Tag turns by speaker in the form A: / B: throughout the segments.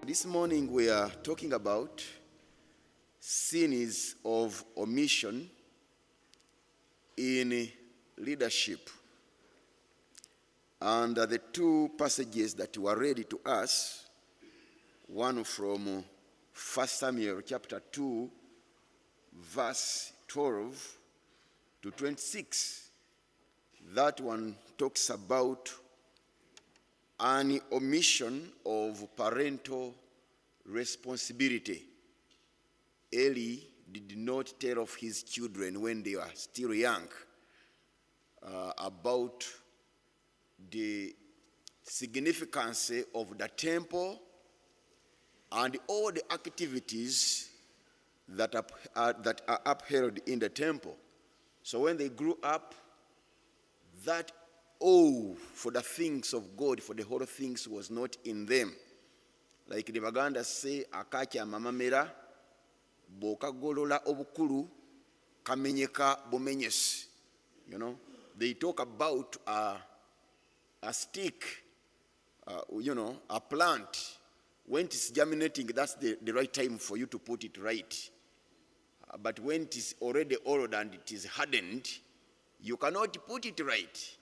A: This morning we are talking about sins of omission in leadership. And the two passages that were read to us, one from 1 Samuel chapter 2, verse 12 to 26. That one talks about an omission of parental responsibility. Eli did not tell of his children when they were still young about the significance of the temple and all the activities that are upheld in the temple. So when they grew up, that for the things of God, for the whole things was not in them. Like the Baganda say, akacha mamamera, boka golola obukulu, kamenyeka bumenyes. They talk about a stick, a plant. When it is germinating, that's the right time for you to put it right. But when it is already old and it is hardened, you cannot put it right.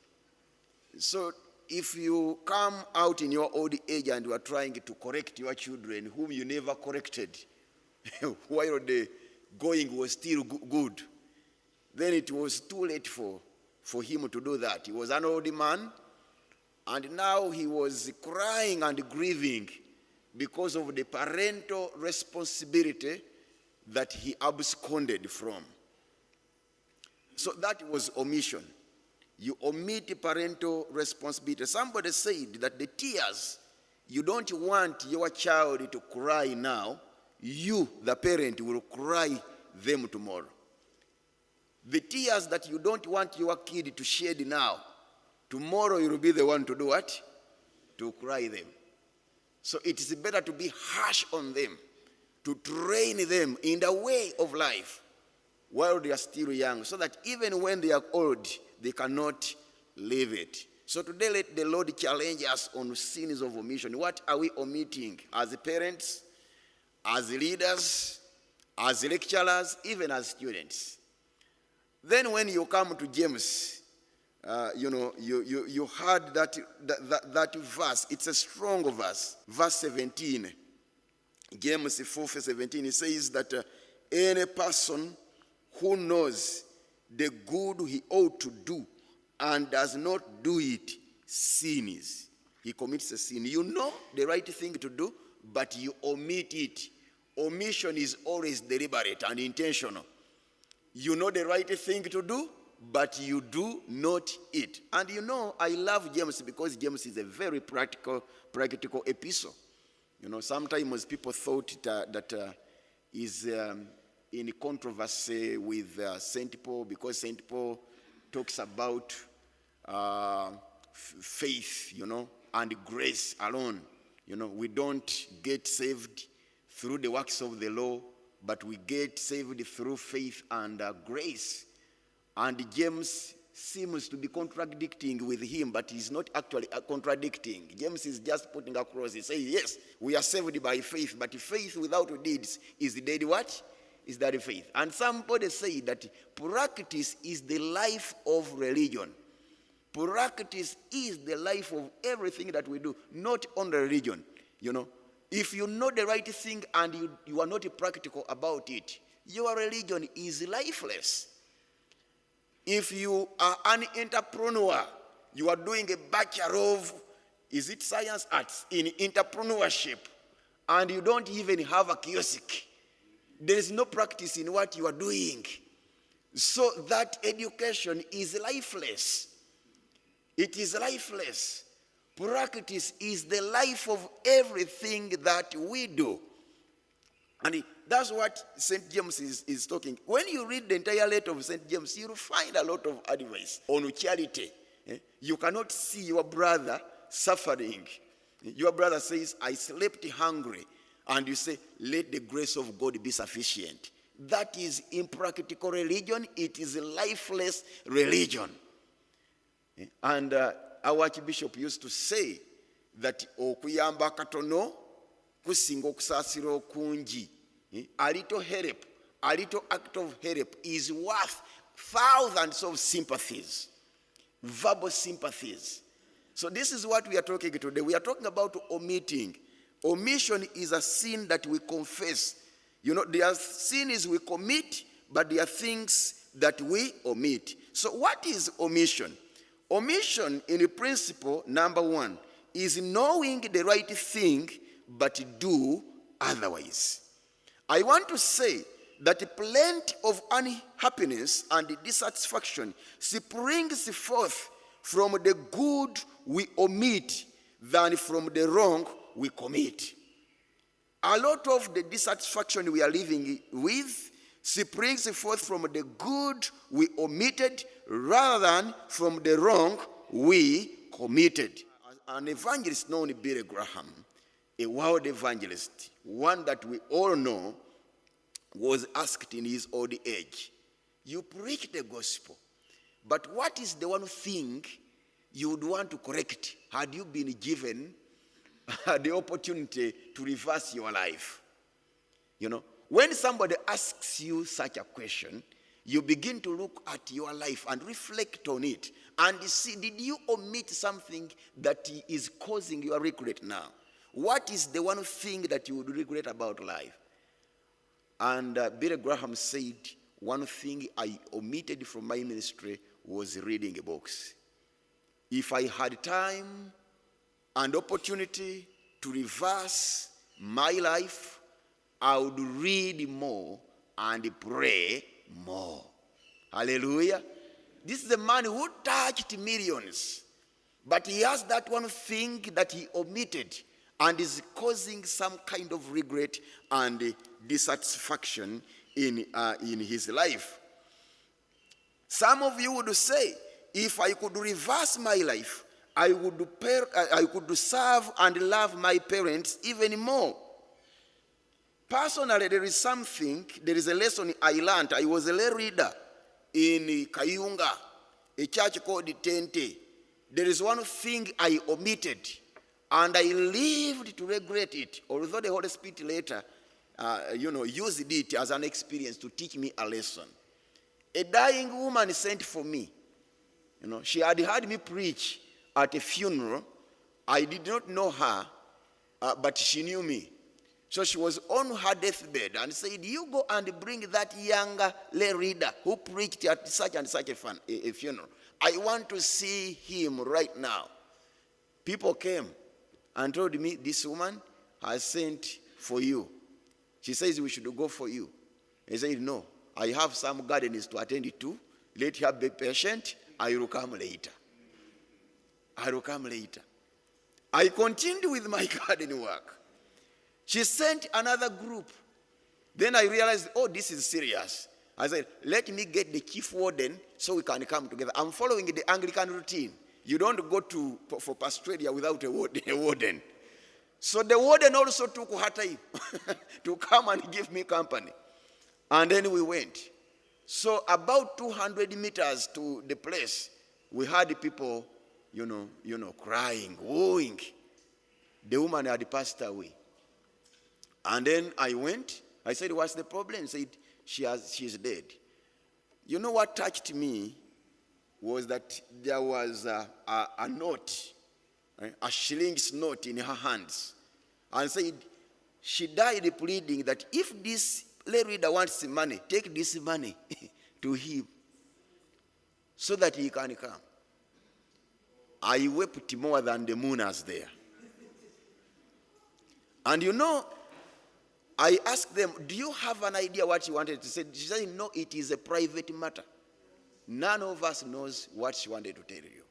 A: So if you come out in your old age and you are trying to correct your children whom you never corrected while the going was still good, then it was too late for him to do that. He was an old man, and now he was crying and grieving because of the parental responsibility that he absconded from. So that was omission. You omit parental responsibility. Somebody said that the tears, you don't want your child to cry now, you, the parent, will cry them tomorrow. The tears that you don't want your kid to shed now, tomorrow you will be the one to do what? To cry them. So it is better to be harsh on them, to train them in the way of life while they are still young, so that even when they are old, they cannot live it. So today let the Lord challenge us on sins of omission. What are we omitting as parents, as leaders, as lecturers, even as students? Then when you come to James, you heard that verse. It's a strong verse. Verse 17. James 4 verse 17, it says that any person who knows the good he ought to do and does not do it sins. He commits a sin. You know the right thing to do, but you omit it. Omission is always deliberate and intentional. You know the right thing to do, but you do not it. And I love James because James is a very practical epistle. Sometimes people thought that is in controversy with St. Paul, because St. Paul talks about faith, and grace alone. We don't get saved through the works of the law, but we get saved through faith and grace. And James seems to be contradicting with him, but he's not actually contradicting. James is just putting across. He says, yes, we are saved by faith, but faith without deeds is dead what? Is that faith? And somebody say that practice is the life of religion. Practice is the life of everything that we do, not only religion. If you know the right thing and you are not practical about it, your religion is lifeless. If you are an entrepreneur, you are doing a Bachelor of, science arts in entrepreneurship, and you don't even have a kiosk, there is no practice in what you are doing. So that education is lifeless. It is lifeless. Practice is the life of everything that we do. And that's what St. James is talking. When you read the entire letter of St. James, you'll find a lot of advice on charity. You cannot see your brother suffering. Your brother says, I slept hungry. And you say, let the grace of God be sufficient. That is impractical religion. It is a lifeless religion. And our Archbishop used to say that okuyamba katono kusinga okusaasira okungi. A little help, a little act of help is worth thousands of sympathies, verbal sympathies. So this is what we are talking today. We are talking about omitting. Omission is a sin that we confess. You know, there are sins we commit, but there are things that we omit. So what is omission? Omission, in principle, number one, is knowing the right thing, but do otherwise. I want to say that plenty of unhappiness and dissatisfaction springs forth from the good we omit than from the wrong we commit. A lot of the dissatisfaction we are living with springs forth from the good we omitted rather than from the wrong we committed. An evangelist known Billy Graham, a world evangelist, one that we all know, was asked in his old age, you preach the gospel, but what is the one thing you would want to correct had you been given the opportunity to reverse your life? You know, when somebody asks you such a question, you begin to look at your life and reflect on it and see, did you omit something that is causing your regret now? What is the one thing that you would regret about life? And Billy Graham said, one thing I omitted from my ministry was reading books. If I had time and opportunity to reverse my life, I would read more and pray more. Hallelujah. This is a man who touched millions, but he has that one thing that he omitted and is causing some kind of regret and dissatisfaction in his life. Some of you would say, if I could reverse my life, I could serve and love my parents even more. Personally, there is a lesson I learned. I was a lay reader in Kayunga, a church called Trinity. There is one thing I omitted, and I lived to regret it, although the Holy Spirit later used it as an experience to teach me a lesson. A dying woman sent for me. You know, she had heard me preach at a funeral. I did not know her, but she knew me. So she was on her deathbed and said, you go and bring that younger lay reader who preached at such and such a funeral. I want to see him right now. People came and told me, this woman has sent for you. She says we should go for you. I said, no, I have some gardens to attend to. Let her be patient. I will come later. I will come later. I continued with my garden work. She sent another group. Then I realized, oh, this is serious. I said, let me get the chief warden so we can come together. I'm following the Anglican routine. You don't go for pastoral without a warden. So the warden also took her time to come and give me company. And then we went. So about 200 meters to the place, we had people, crying, wooing. The woman had passed away. And then I went. I said, what's the problem? He said, she's dead. You know what touched me was that there was a note, a shilling's note in her hands. And said, she died pleading that if this lay reader wants money, take this money to him so that he can come. I wept more than the mourners there. And I asked them, do you have an idea what she wanted to say? She said, no, it is a private matter. None of us knows what she wanted to tell you.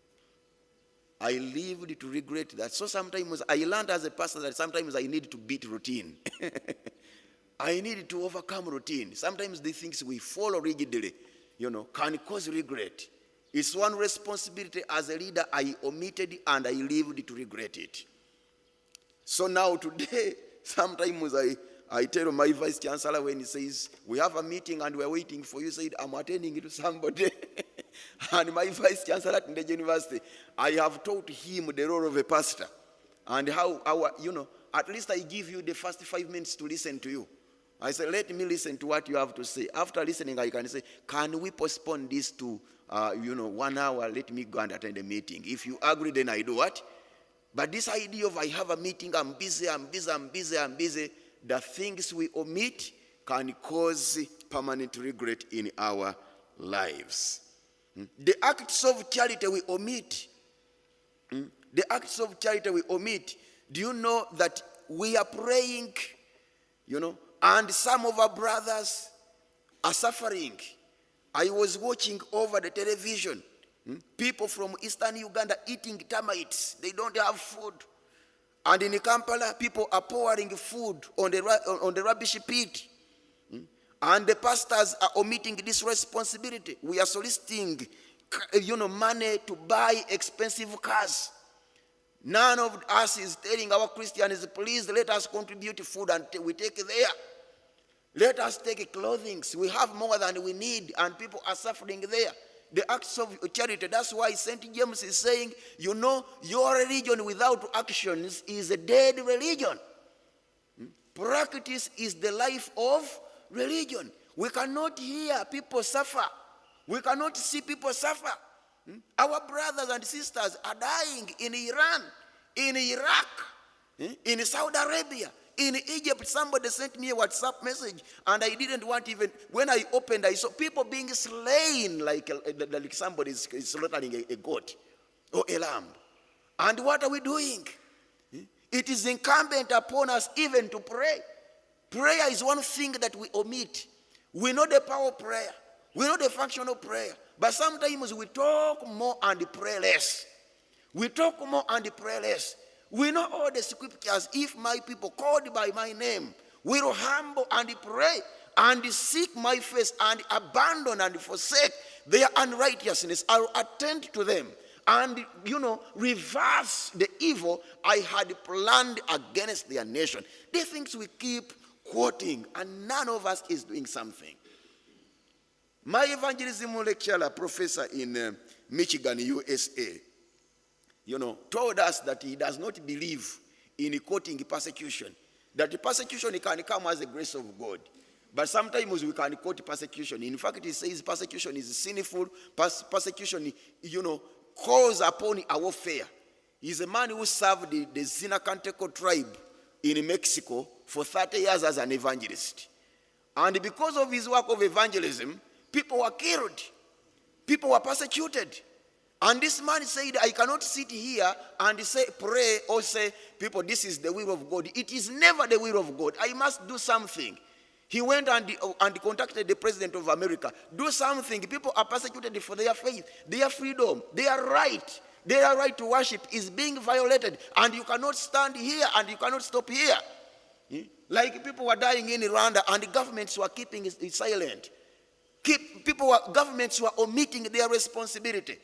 A: I lived to regret that. So sometimes I learned as a pastor that sometimes I need to beat routine. I need to overcome routine. Sometimes the things we follow rigidly, can cause regret. It's one responsibility as a leader I omitted and I lived to regret it. So now today, sometimes I tell my vice chancellor when he says, we have a meeting and we're waiting for you, said, I'm attending to somebody. And my vice chancellor at the university, I have taught him the role of a pastor. And at least I give you the first 5 minutes to listen to you. I said, let me listen to what you have to say. After listening, I can say, can we postpone this to, 1 hour? Let me go and attend a meeting. If you agree, then I do what? But this idea of I have a meeting, I'm busy. The things we omit can cause permanent regret in our lives. The acts of charity we omit. The acts of charity we omit. Do you know that we are praying, and some of our brothers are suffering? I was watching over the television, people from eastern Uganda eating termites. They don't have food. And in Kampala, people are pouring food on the rubbish pit. And the pastors are omitting this responsibility. We are soliciting, money to buy expensive cars. None of us is telling our Christians, please let us contribute food and we take it there. Let us take clothing. We have more than we need and people are suffering there. The acts of charity, that's why St. James is saying, your religion without actions is a dead religion. Practice is the life of religion. We cannot hear people suffer. We cannot see people suffer. Our brothers and sisters are dying in Iran, in Iraq, in Saudi Arabia, in Egypt. Somebody sent me a WhatsApp message and I didn't want even, when I opened, I saw people being slain like somebody is slaughtering a goat or a lamb. And what are we doing? It is incumbent upon us even to pray. Prayer is one thing that we omit. We know the power of prayer. We know the function of prayer. But sometimes we talk more and pray less. We talk more and pray less. We know all the scriptures. If my people called by my name will humble and pray and seek my face and abandon and forsake their unrighteousness, I will attend to them and, reverse the evil I had planned against their nation. The things we keep quoting and none of us is doing something. My evangelism lecturer, professor in Michigan, USA, told us that he does not believe in quoting persecution. That the persecution can come as the grace of God. But sometimes we can quote persecution. In fact, he says persecution is sinful. Persecution, calls upon our warfare. He's a man who served the Zinacanteco tribe in Mexico for 30 years as an evangelist. And because of his work of evangelism, people were killed. People were persecuted. And this man said, I cannot sit here and say, pray or say, people, this is the will of God. It is never the will of God. I must do something. He went and contacted the president of America. Do something. People are persecuted for their faith, their freedom, their right. Their right to worship is being violated. And you cannot stand here and you cannot stop here. Like people were dying in Rwanda and the governments were keeping it silent. Governments were omitting their responsibility.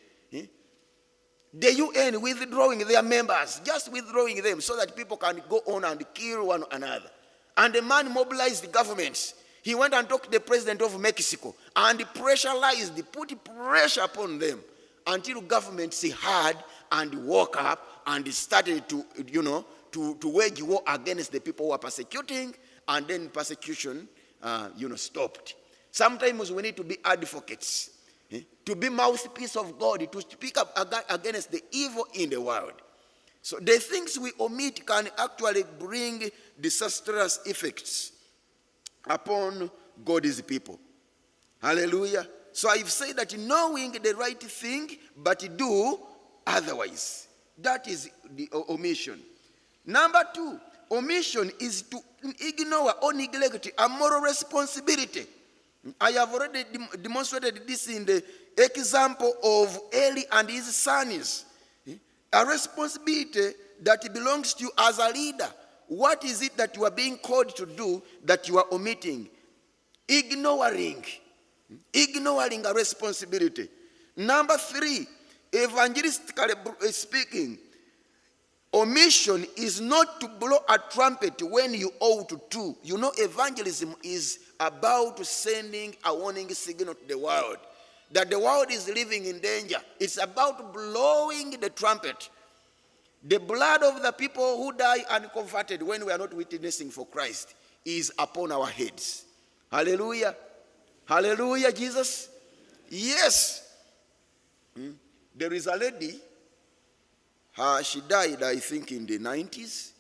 A: The UN withdrawing their members, just withdrawing them so that people can go on and kill one another. And the man mobilized the governments. He went and talked to the president of Mexico and put pressure upon them until governments heard and woke up and started to wage war against the people who are persecuting, and then persecution, stopped. Sometimes we need to be advocates, to be mouthpiece of God, to speak up against the evil in the world. So the things we omit can actually bring disastrous effects upon God's people. Hallelujah. So I've said that knowing the right thing, but do otherwise. That is the omission. Number 2, omission is to ignore or neglect a moral responsibility. I have already demonstrated this in the example of Eli and his sons. A responsibility that belongs to you as a leader. What is it that you are being called to do that you are omitting? Ignoring a responsibility. Number 3, evangelistically speaking, omission is not to blow a trumpet when you ought to. Evangelism is about sending a warning signal to the world that the world is living in danger. It's about blowing the trumpet. The blood of the people who die unconverted when we are not witnessing for Christ is upon our heads. Hallelujah. Hallelujah, Jesus. Yes. There is a lady, she died, I think, in the 90s,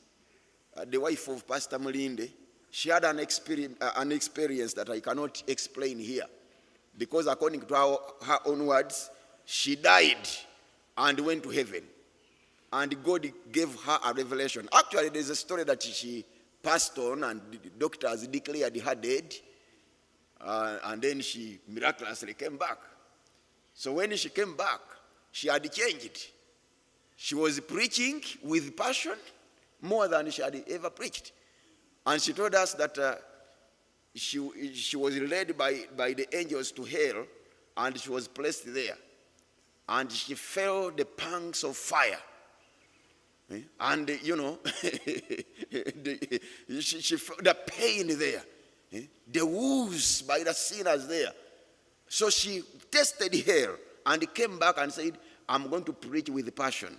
A: the wife of Pastor Mulinde. She had an experience that I cannot explain here, because according to her own words, she died and went to heaven. And God gave her a revelation. Actually, there's a story that she passed on and the doctors declared her dead. And then she miraculously came back. So when she came back, she had changed. She was preaching with passion more than she had ever preached. And she told us that she was led by the angels to hell, and she was placed there. And she felt the pangs of fire. And, she felt the pain there. The wounds by the sinners there. So she tasted hell and came back and said, I'm going to preach with passion.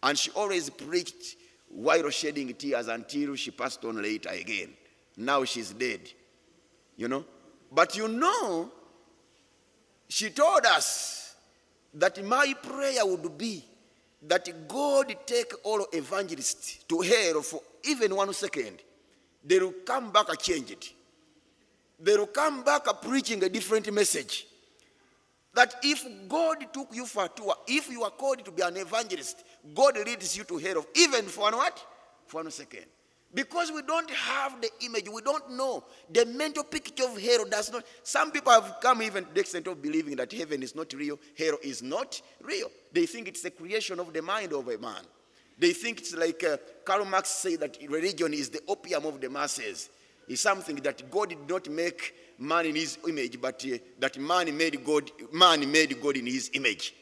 A: And she always preached while shedding tears until she passed on later again. Now she's dead. But she told us that my prayer would be that God take all evangelists to hell for even 1 second. They will come back and change it. They will come back preaching a different message. That if God took you for a tour, if you are called to be an evangelist, God leads you to hell even for what? For 1 second. Because we don't have the image, we don't know. The mental picture of hell does not. Some people have come even to the extent of believing that heaven is not real, hell is not real. They think it's a creation of the mind of a man. They think it's like Karl Marx said that religion is the opium of the masses. It's something that God did not make man in his image, but that man made God in his image.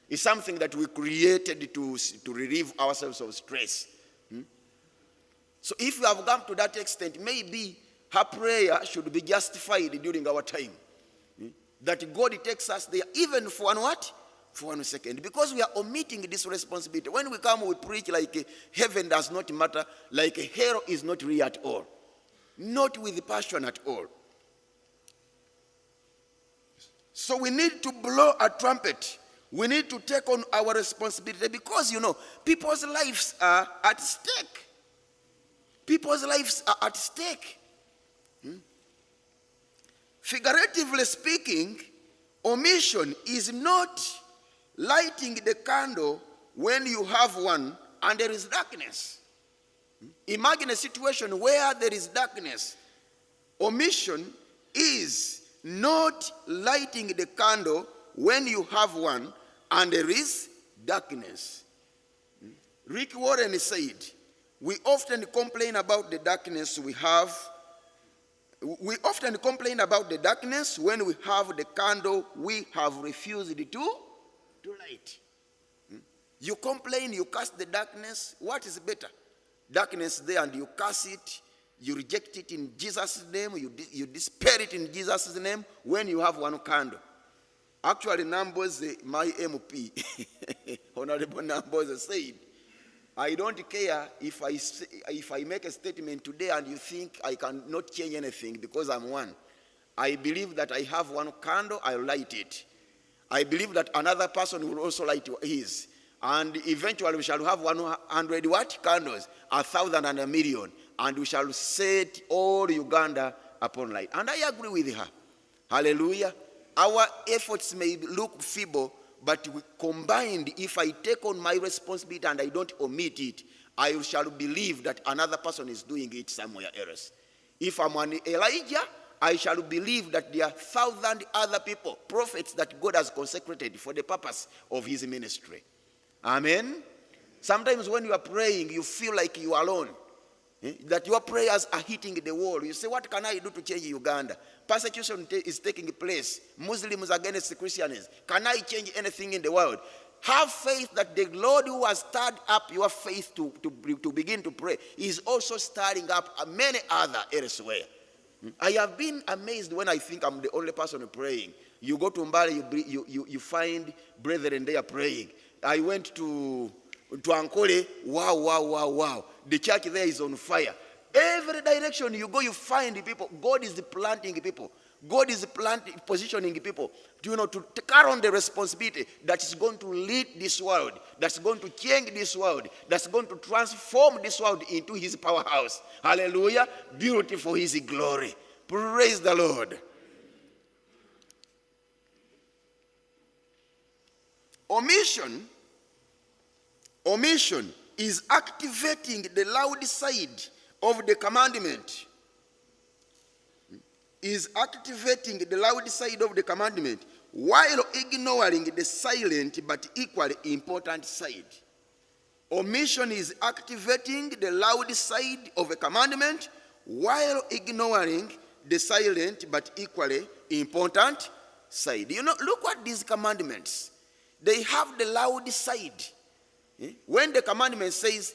A: It's something that we created to relieve ourselves of stress. So if you have come to that extent, maybe her prayer should be justified during our time. That God takes us there even for what? For 1 second. Because we are omitting this responsibility. When we come, we preach like heaven does not matter, like hell is not real at all. Not with passion at all. So we need to blow a trumpet. We need to take on our responsibility because, people's lives are at stake. People's lives are at stake. Figuratively speaking, omission is not lighting the candle when you have one and there is darkness. Imagine a situation where there is darkness. Omission is not lighting the candle when you have one and there is darkness. Rick Warren said, we often complain about the darkness we have. We often complain about the darkness when we have the candle we have refused to light. You complain, you cast the darkness. What is better? Darkness there and you cast it, you reject it in Jesus' name, you despair it in Jesus' name when you have one candle. Actually, Numbers, my MP, Honorable Numbers said, I don't care if I make a statement today and you think I cannot change anything because I'm one. I believe that I have one candle, I'll light it. I believe that another person will also light his. And eventually we shall have 100 what? Candles, 1,000 and 1,000,000. And we shall set all Uganda upon light. And I agree with her. Hallelujah. Our efforts may look feeble, but we combined, if I take on my responsibility and I don't omit it, I shall believe that another person is doing it somewhere else. If I'm an Elijah, I shall believe that there are 1,000 other people, prophets that God has consecrated for the purpose of his ministry. Amen? Sometimes when you are praying, you feel like you are alone. That your prayers are hitting the wall. You say, what can I do to change Uganda? Persecution is taking place. Muslims against Christians. Can I change anything in the world? Have faith that the Lord who has stirred up your faith to begin to pray is also stirring up many other elsewhere. I have been amazed when I think I'm the only person praying. You go to Mbale, you find brethren there praying. I went to Twankole, wow, wow, wow, wow. The church there is on fire. Every direction you go, you find people. God is planting people. God is positioning people to carry on the responsibility that is going to lead this world, that's going to change this world, that's going to transform this world into his powerhouse. Hallelujah. Beautiful his glory. Praise the Lord. Omission is activating the loud side of the commandment. Is activating the loud side of the commandment while ignoring the silent but equally important side. Omission is activating the loud side of a commandment while ignoring the silent but equally important side. Look at these commandments. They have the loud side. When the commandment says,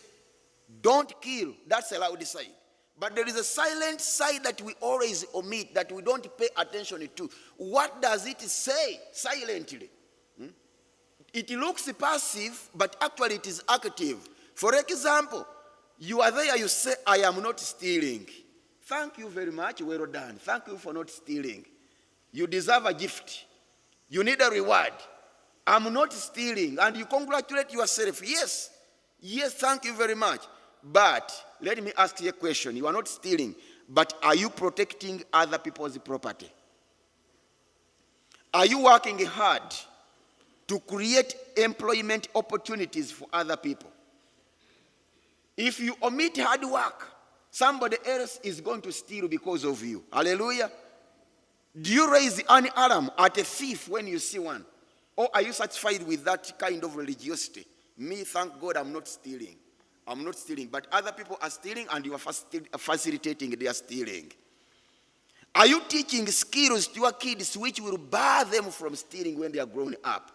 A: don't kill, that's a loud side. But there is a silent side that we always omit, that we don't pay attention to. What does it say silently? It looks passive, but actually it is active. For example, you are there, you say, I am not stealing. Thank you very much, well done. Thank you for not stealing. You deserve a gift. You need a reward. I'm not stealing. And you congratulate yourself. Yes, thank you very much. But let me ask you a question. You are not stealing, but are you protecting other people's property? Are you working hard to create employment opportunities for other people? If you omit hard work, somebody else is going to steal because of you. Hallelujah. Do you raise an alarm at a thief when you see one? Or are you satisfied with that kind of religiosity? Me, thank God, I'm not stealing. I'm not stealing, but other people are stealing and you are facilitating their stealing. Are you teaching skills to your kids which will bar them from stealing when they are grown up?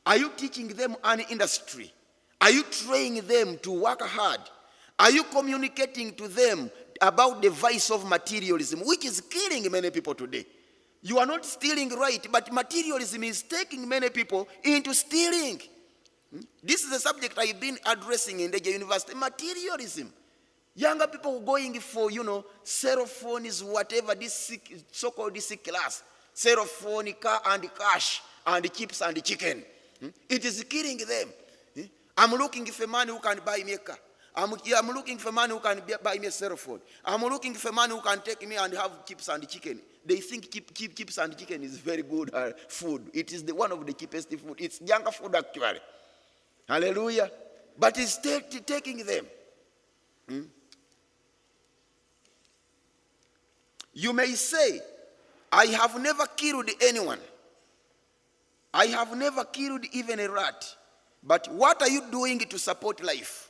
A: Are you teaching them an industry? Are you training them to work hard? Are you communicating to them about the vice of materialism, which is killing many people today? You are not stealing right, but materialism is taking many people into stealing. This is the subject I've been addressing in the university, materialism. Younger people going for, cell phones, whatever, this so-called sick class. Cell phone, car and cash, and chips and chicken. It is killing them. I'm looking for a man who can buy me a car. I'm looking for a man who can buy me a cell phone. I'm looking for a man who can take me and have chips and chicken. They think chips and chicken is very good food. It is one of the cheapest food. It's younger food actually. Hallelujah. But it's taking them. You may say, I have never killed anyone. I have never killed even a rat. But what are you doing to support life?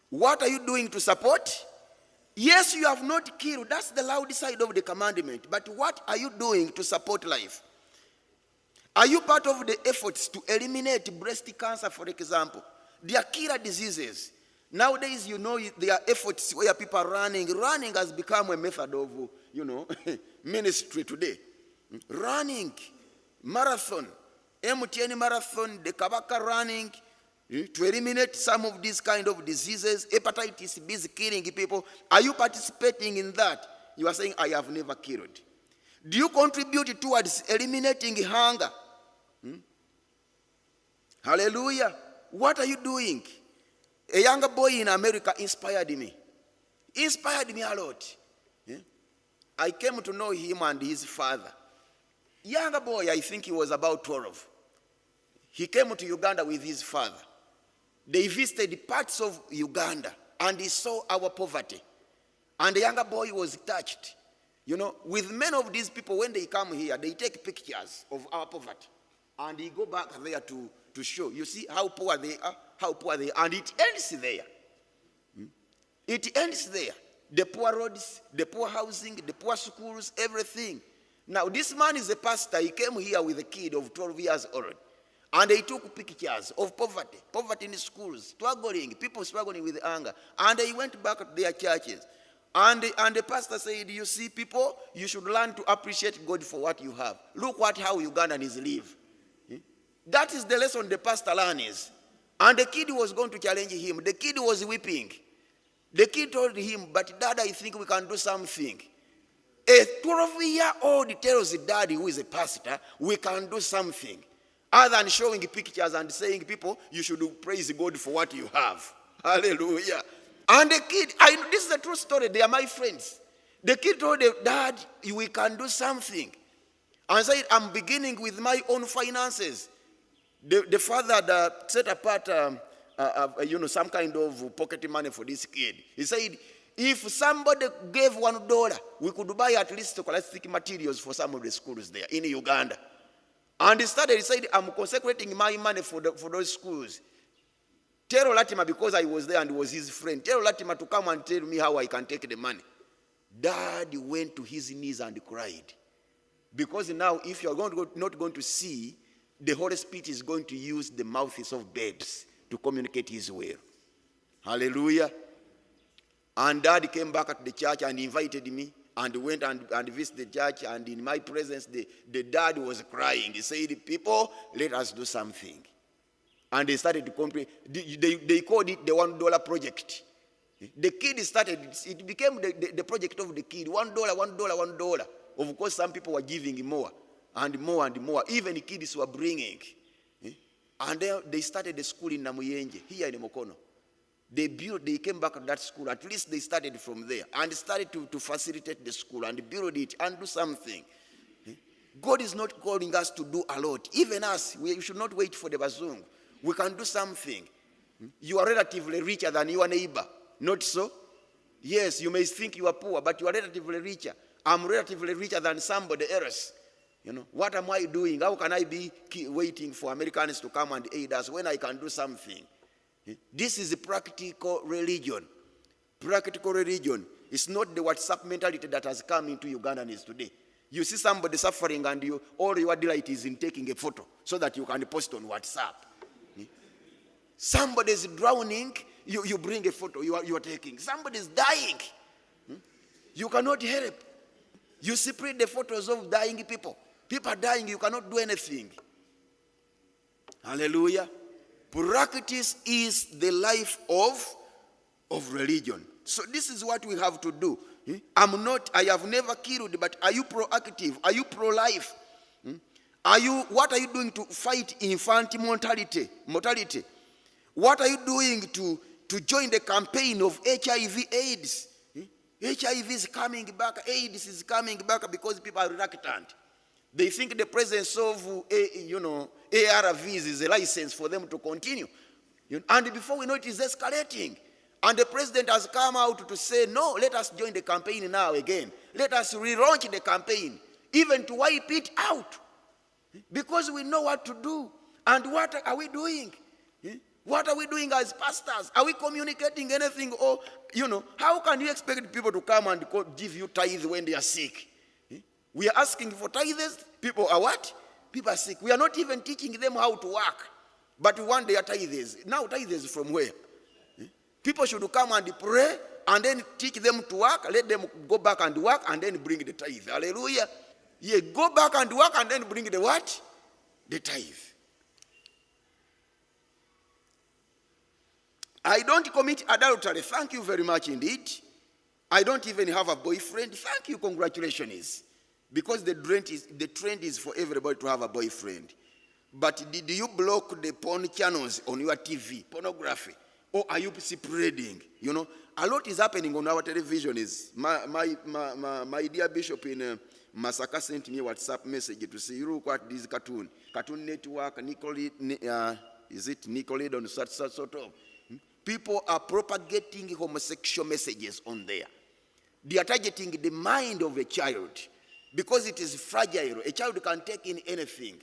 A: What are you doing to support? Yes, you have not killed. That's the loud side of the commandment. But what are you doing to support life? Are you part of the efforts to eliminate breast cancer, for example? They are killer diseases. Nowadays, there are efforts where people are running. Running has become a method of, ministry today. Running, marathon, MTN marathon, the Kabaka running, to eliminate some of these kind of diseases. Hepatitis B is killing people. Are you participating in that? You are saying, I have never killed. Do you contribute towards eliminating hunger? Hallelujah. What are you doing? A younger boy in America inspired me. Inspired me a lot. I came to know him and his father. Younger boy, I think he was about 12. He came to Uganda with his father. They visited parts of Uganda and he saw our poverty. And the younger boy was touched. With many of these people, when they come here, they take pictures of our poverty. And they go back there to show. You see how poor they are, and it ends there. It ends there. The poor roads, the poor housing, the poor schools, everything. Now, this man is a pastor. He came here with a kid of 12 years old. And they took pictures of poverty in the schools, people struggling with hunger. And they went back to their churches. And the pastor said, you see, people, you should learn to appreciate God for what you have. Look how Ugandans live. That is the lesson the pastor learns. And the kid was going to challenge him. The kid was weeping. The kid told him, but Dad, I think we can do something. A 12-year-old tells Dad, who is a pastor, we can do something. Other than showing pictures and saying, people, you should praise God for what you have. Hallelujah. And the kid, this is a true story, they are my friends. The kid told the Dad, we can do something. And said, I'm beginning with my own finances. The father that set apart some kind of pocket money for this kid. He said, if somebody gave $1, we could buy at least scholastic materials for some of the schools there in Uganda. And he said, I'm consecrating my money for those schools. Tell Latimer, because I was there and was his friend, tell Latimer to come and tell me how I can take the money. Dad went to his knees and cried. Because now, if you are not going to see, the Holy Spirit is going to use the mouths of babes to communicate his will. Hallelujah. And Dad came back at the church and invited me and went and visited the church, and in my presence, the dad was crying. He said, people, let us do something. And they started to complain. They called it the $1 project. The kid started, it became the project of the kid. $1. Of course, some people were giving more and more and more. Even the kids were bringing. And then they started the school in Namuyenje, here in Mokono. They came back to that school. At least they started from there and started to facilitate the school and build it and do something. God is not calling us to do a lot. Even us, we should not wait for the bazungu. We can do something. You are relatively richer than your neighbor. Not so? Yes, you may think you are poor, but you are relatively richer. I'm relatively richer than somebody else. What am I doing? How can I be waiting for Americans to come and aid us when I can do something? This is a practical religion. Practical religion. It's not the WhatsApp mentality that has come into Ugandans today. You see somebody suffering and all your delight is in taking a photo so that you can post on WhatsApp. Somebody is drowning, you bring a photo, you are taking. Somebody is dying. You cannot help. You spread the photos of dying people. People are dying, you cannot do anything. Hallelujah. Practice is the life of religion. So this is what we have to do. I have never killed, but are you proactive? Are you pro-life? What are you doing to fight infant mortality? What are you doing to join the campaign of HIV/AIDS? HIV is coming back, AIDS is coming back because people are reluctant. They think the presence of ARVs is a license for them to continue. And before we know it is escalating. And the president has come out to say, no, let us join the campaign now again. Let us relaunch the campaign, even to wipe it out. Because we know what to do. And what are we doing? What are we doing as pastors? Are we communicating anything? Or, how can you expect people to come and give you tithe when they are sick? We are asking for tithes. People are what? People are sick. We are not even teaching them how to work. But we want their tithes. Now tithes from where? People should come and pray and then teach them to work. Let them go back and work and then bring the tithe. Hallelujah. Yeah, go back and work and then bring the what? The tithe. I don't commit adultery. Thank you very much indeed. I don't even have a boyfriend. Thank you, congratulations. Because the trend is for everybody to have a boyfriend. But did you block the porn channels on your TV, pornography? Or are you spreading? A lot is happening on our television. My dear bishop in Masaka sent me a WhatsApp message to say, you look at this Cartoon Network, is it Nickelodeon, sort of. People are propagating homosexual messages on there. They are targeting the mind of a child because it is fragile. A child can take in anything.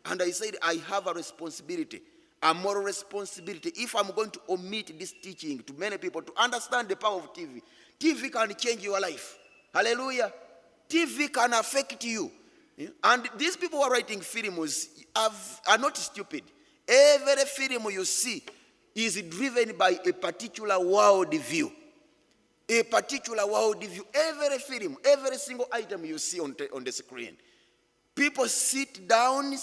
A: And I said, I have a responsibility, a moral responsibility. If I'm going to omit this teaching to many people to understand the power of TV, TV can change your life. Hallelujah. TV can affect you. And these people who are writing films are not stupid. Every film you see is driven by a particular world view. A particular world view. Every film, every single item you see on the screen. People sit down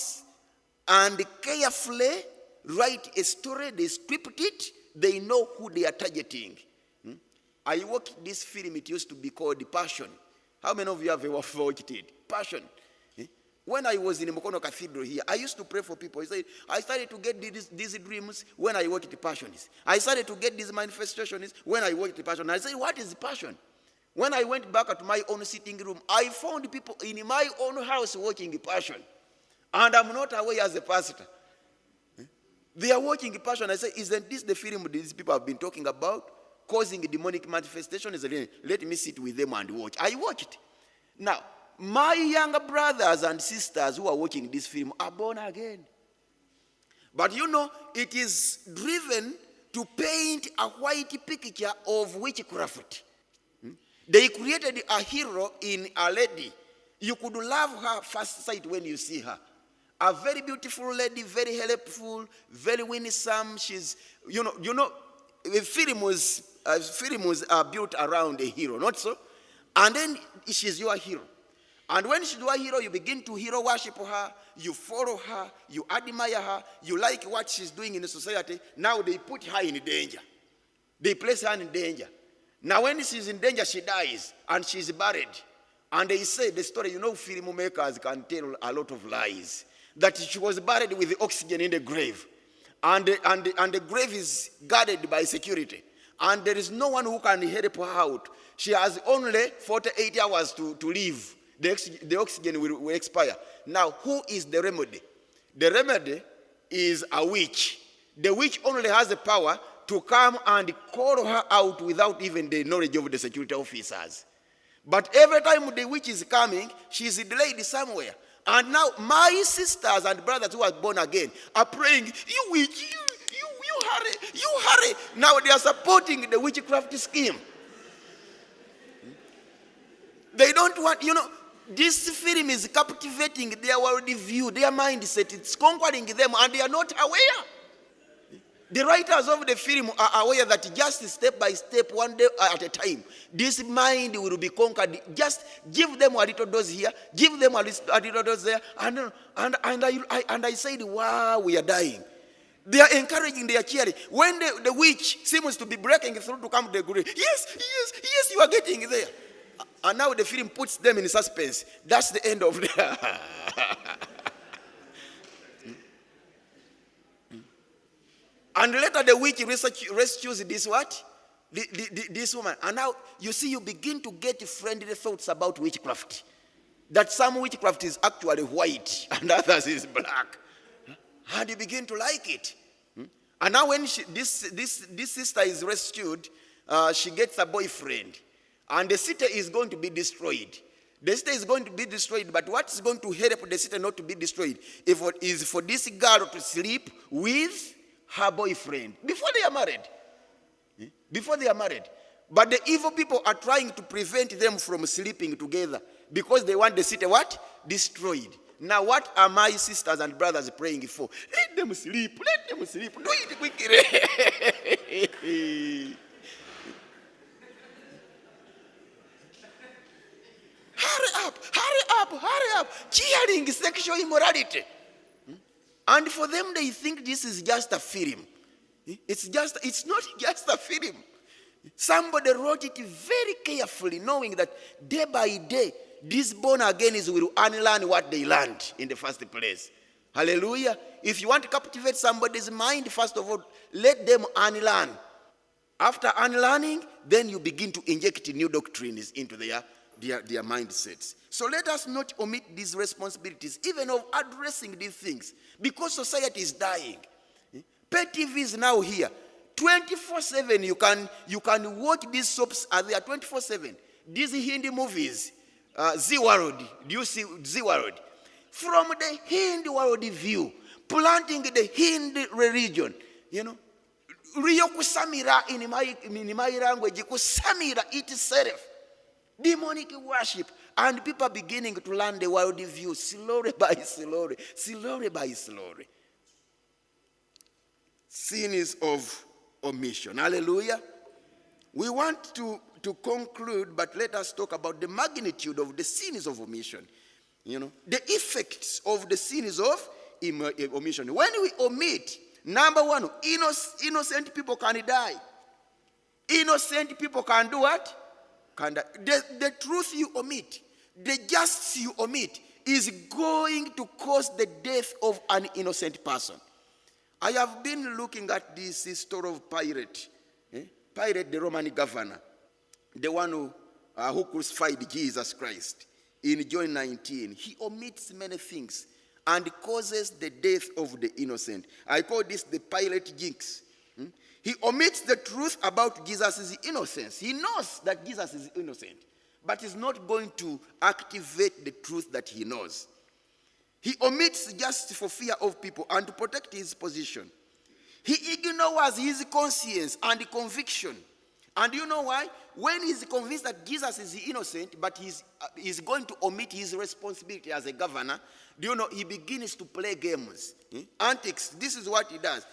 A: and carefully write a story, they script it, they know who they are targeting. I watched this film, it used to be called Passion. How many of you have ever watched it? Passion. When I was in Mukono Cathedral here, I used to pray for people. I started to get these dreams when I watched Passion. I started to get these manifestations when I watched Passion. I said, what is Passion? When I went back to my own sitting room, I found people in my own house watching Passion. And I'm not aware as a pastor. They are watching Passion. I said, isn't this the film these people have been talking about? Causing demonic manifestations? Let me sit with them and watch. I watched. Now, my younger brothers and sisters who are watching this film are born again. But you know, it is driven to paint a white picture of witchcraft. They created a hero in a lady. You could love her first sight when you see her. A very beautiful lady, very helpful, very winsome. She's, the film was built around a hero, not so? And then she's your hero. And when she's your hero, you begin to hero worship her, you follow her, you admire her, you like what she's doing in the society. Now they put her in danger. They place her in danger. Now when she's in danger, she dies and she's buried. And they say the story, filmmakers can tell a lot of lies. That she was buried with the oxygen in the grave. And the grave is guarded by security. And there is no one who can help her out. She has only 48 hours to live. The oxygen will expire. Now, who is the remedy? The remedy is a witch. The witch only has the power to come and call her out without even the knowledge of the security officers. But every time the witch is coming, she is delayed somewhere. And now my sisters and brothers who are born again are praying, you witch, you hurry. Now they are supporting the witchcraft scheme. They don't want, this film is captivating their world view, their mindset. It's conquering them and they are not aware. The writers of the film are aware that just step by step, one day at a time, this mind will be conquered. Just give them a little dose here, give them a little dose there, and I said, wow, we are dying. They are encouraging, they are cheering. When the witch seems to be breaking through to come to the grave, yes, you are getting there. And now the film puts them in suspense. That's the end of the... And later the witch rescues this what? This woman. And now you see you begin to get friendly thoughts about witchcraft. That some witchcraft is actually white and others is black. And you begin to like it. And now when this sister is rescued, she gets a boyfriend. And the city is going to be destroyed. The city is going to be destroyed, but what is going to help the city not to be destroyed is for this girl to sleep with her boyfriend before they are married. Before they are married. But the evil people are trying to prevent them from sleeping together because they want the city what? Destroyed. Now what are my sisters and brothers praying for? Let them sleep. Let them sleep. Do it quickly. Hurry up. Cheering sexual immorality. And for them, they think this is just a film. It's not just a film. Somebody wrote it very carefully, knowing that day by day, these born agains will unlearn what they learned in the first place. Hallelujah. If you want to captivate somebody's mind, first of all, let them unlearn. After unlearning, then you begin to inject new doctrines into their mindsets. So let us not omit these responsibilities, even of addressing these things, because society is dying. Pay TV is now here. 24/7, you can watch these soaps are there 24/7. These Hindi movies, Z World. Do you see Z World? From the Hindi world view, planting the Hindi religion, Riyo kusamira in my language, kusamira itself. Demonic worship. And people beginning to learn the world view slowly by slowly. Sins of omission. Hallelujah. We want to conclude, but let us talk about the magnitude of the sins of omission. The effects of the sins of omission. When we omit, Number one, innocent people can die. Innocent people can do what? Can die. The truth you omit, the justice you omit, is going to cause the death of an innocent person. I have been looking at this story of Pilate. Pilate, the Roman governor, the one who crucified Jesus Christ. In John 19, he omits many things and causes the death of the innocent. I call this the Pilate jinx. He omits the truth about Jesus' innocence. He knows that Jesus is innocent, but he's not going to activate the truth that he knows. He omits just for fear of people and to protect his position. He ignores his conscience and conviction. And you know why? When he's convinced that Jesus is innocent, but he's going to omit his responsibility as a governor, do you know, he begins to play games. Antics. This is what he does.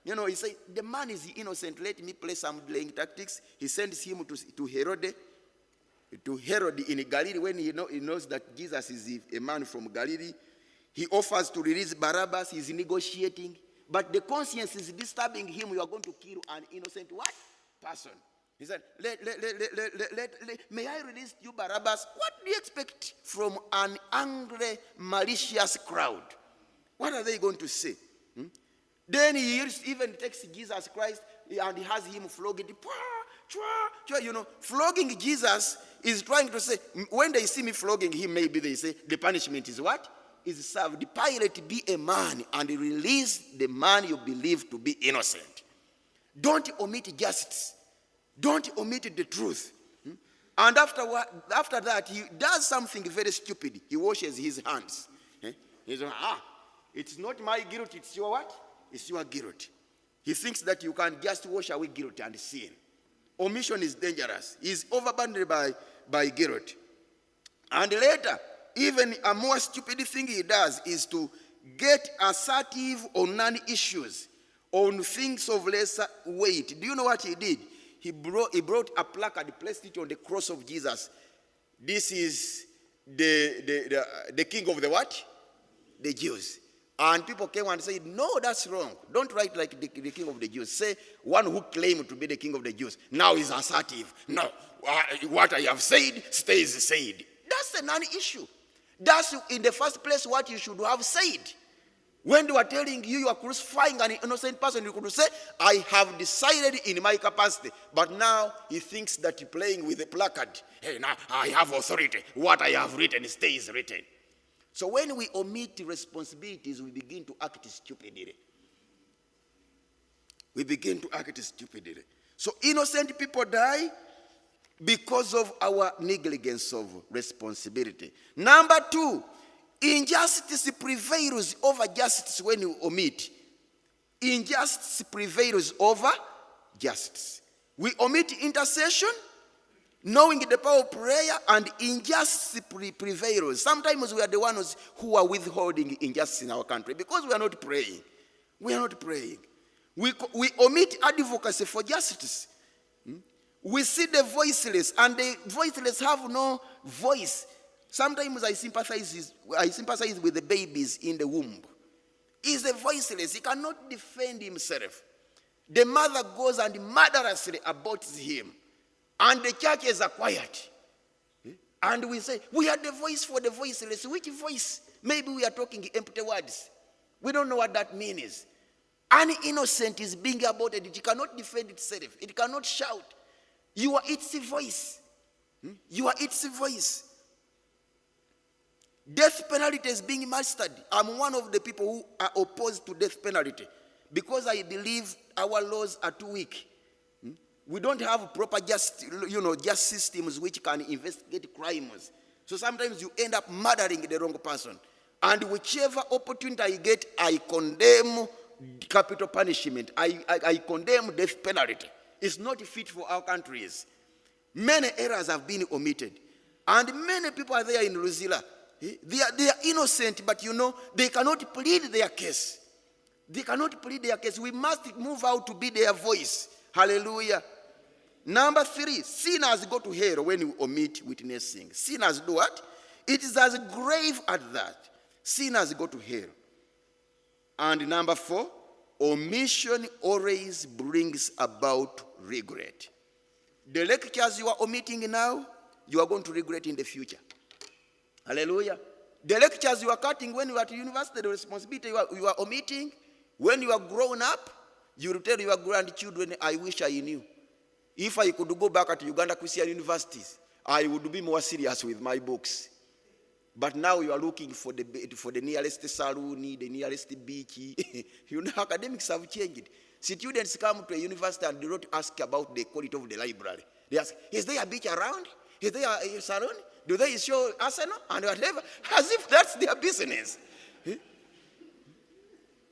A: You know, he says, the man is innocent, let me play some playing tactics. He sends him to Herod in Galilee when he knows that Jesus is a man from Galilee. He offers to release Barabbas. He's negotiating. But the conscience is disturbing him. You are going to kill an innocent what? Person. He said, may I release you Barabbas? What do you expect from an angry, malicious crowd? What are they going to say? Then he even takes Jesus Christ and he has him flogged. You know, flogging Jesus is trying to say, when they see me flogging him, maybe they say, the punishment is what? Is served. Pilate, be a man and release the man you believe to be innocent. Don't omit justice. Don't omit the truth. And after that, he does something very stupid. He washes his hands. He's like, it's not my guilt, it's your what? It's your guilt. He thinks that you can just wash away guilt and sin. Omission is dangerous. He's overburdened by guilt. And later, even a more stupid thing he does is to get assertive on non-issues, on things of lesser weight. Do you know what he did? He brought a placard, placed it on the cross of Jesus. This is the king of the what? The Jews. And people came and said, no, that's wrong. Don't write like the king of the Jews. Say one who claimed to be the king of the Jews. Now he's assertive. No, what I have said stays said. That's a non-issue. That's in the first place what you should have said. When they were telling you are crucifying an innocent person, you could say, I have decided in my capacity. But now he thinks that you're playing with a placard. Hey, now I have authority. What I have written stays written. So when we omit responsibilities, we begin to act stupidly. We begin to act stupidly. So innocent people die because of our negligence of responsibility. Number two, injustice prevails over justice when you omit. Injustice prevails over justice. We omit intercession, knowing the power of prayer, and injustice prevails. Sometimes we are the ones who are withholding injustice in our country because we are not praying. We are not praying. We omit advocacy for justice. We see the voiceless, and the voiceless have no voice. Sometimes I sympathize with the babies in the womb. He's a voiceless. He cannot defend himself. The mother goes and murderously aborts him. And the churches are quiet. And we say, we are the voice for the voiceless. Which voice? Maybe we are talking empty words. We don't know what that means. An innocent is being aborted. It cannot defend itself. It cannot shout. You are its voice. You are its voice. Death penalty is being mastered. I'm one of the people who are opposed to death penalty because I believe our laws are too weak. We don't have proper just systems which can investigate crimes. So sometimes you end up murdering the wrong person. And whichever opportunity I get, I condemn capital punishment. I condemn death penalty. It's not fit for our countries. Many errors have been omitted. And many people are there in Ruzila. They are innocent, but they cannot plead their case. They cannot plead their case. We must move out to be their voice. Hallelujah. Number 3, sinners go to hell when you omit witnessing. Sinners do what? It is as grave as that. Sinners go to hell. And number 4, omission always brings about regret. The lectures you are omitting now, you are going to regret in the future. Hallelujah. The lectures you are cutting when you are at university, the responsibility you are omitting, when you are grown up, you will tell your grandchildren, I wish I knew. If I could go back at Uganda Christian universities, I would be more serious with my books. But now you are looking for the nearest saloon, the nearest beach. You know, academics have changed. Students come to a university and do not ask about the quality of the library. They ask, is there a beach around? Is there a salon? Do they show Arsenal and whatever? As if that's their business.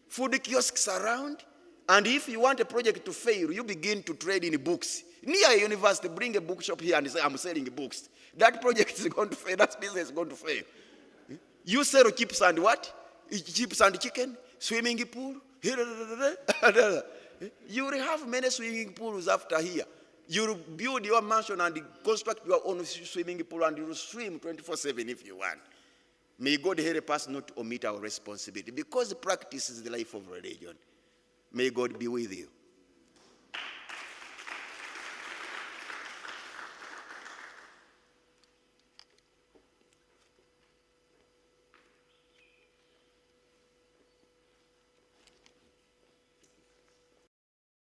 A: Food kiosks around. And if you want a project to fail, you begin to trade in books. Near a university, bring a bookshop here and say, I'm selling books. That project is going to fail. That business is going to fail. You sell chips and what? Chips and chicken, swimming pool. You will have many swimming pools after here. You will build your mansion and construct your own swimming pool and you will swim 24/7 if you want. May God help us not to omit our responsibility because practice is the life of religion. May God be with you.